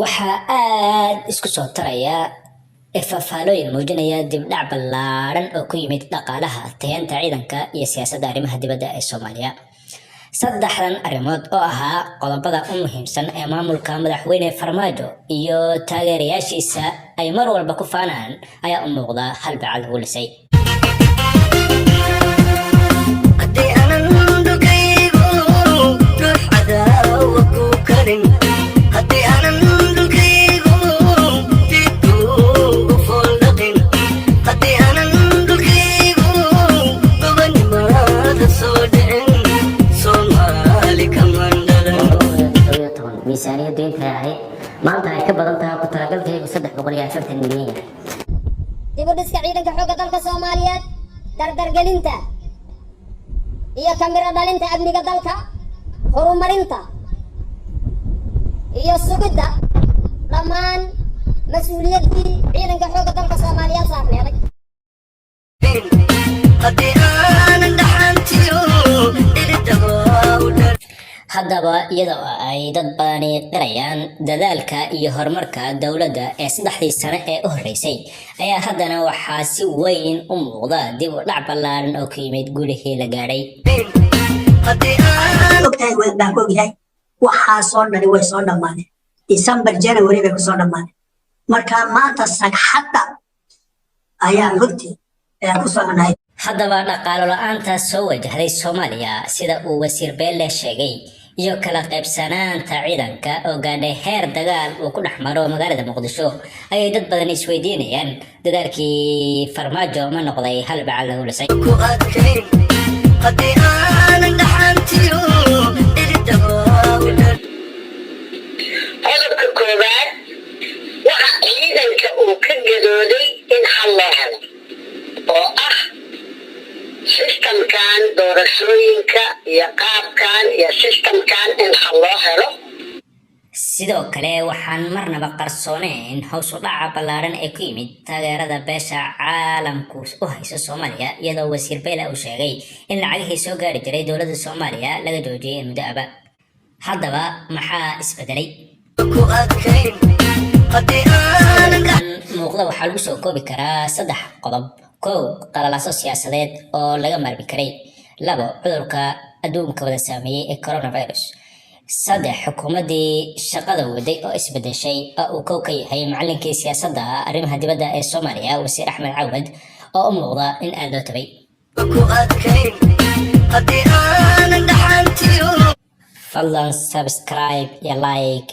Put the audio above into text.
waxaa aad isku soo taraya faahfaalooyin muujinaya dib-dhac ballaaran oo ku yimid dhaqaalaha, tayeenta ciidanka iyo siyaasadda arrimaha dibadda ee Soomaaliya. Saddexdan arrimood oo ahaa qodobada u muhiimsan ee maamulka madaxweyne Farmaajo iyo taageerayaashiisa ay mar walba ku faanaan ayaa u muuqda hal bacal lagu lisay. miisaaniyaddu intay ahayd maanta ay ka badan tahay ku talagalkaygu 350 milyan. dib u dhiska ciidanka xoogga dalka Soomaaliyeed, dardargelinta iyo kamiro dhalinta amniga dalka, horumarinta iyo sugidda dhammaan mas'uuliyaddii ciidanka xoogga dalka Soomaaliyeed saarneeday. haddaba iyada oo ay dad badani qirayaan dadaalka iyo horumarka dowladda ee 3 sano ee u horeysay ayaa haddana waxaa si weyn u muuqda dib u dhac ballaaran oo ku yimid guulihii la gaadhay. waxaa soo dhani way soo dhammaadeen December January bay ku soo dhammaadeen marka maanta sagxadda ayaa runtii ku soconayd. haddaba dhaqaalo la'aanta soo wajahday Soomaaliya sida uu wasiir Beele sheegay iyo kala qaybsanaanta ciidanka oo gaadhay heer dagaal uu ku dhex maro magaalada Muqdisho ayay dad badan isweydiinayaan dadaalkii Farmaajo ma noqday hal bacal lagu lisay. qodobka koowaad waxa ciidanka uu ka gadooday in xal loo helo oo ah systemkan doorashooyinka iyo qaabkan iyo systemkan in xal loo helo. sidoo kale waxaan marnaba qarsooneyn hoos u dhaca ballaaran ee ku yimid taageerada beesha caalamku u hayso Soomaaliya iyadoo wasiir Beele uu sheegay in lacagihii soo gaari jiray dowladda Soomaaliya laga joojiyay muddo aba. haddaba maxaa isbedelay? muuqda waxaa lagu soo koobi karaa 3 qodob. 1 qalalaaso siyaasadeed oo laga maarmi karay. 2 cudurka adduunka wada saameeyay ee coronavirus. 3 xukuumaddii shaqada waday oo isbedeshay oo uu kow ka yahay macallinkii siyaasadda arrimaha dibadda ee Soomaaliya wasiir Axmed Cawad oo u muuqda in aad loo tabay. fadlan subscribe iyo like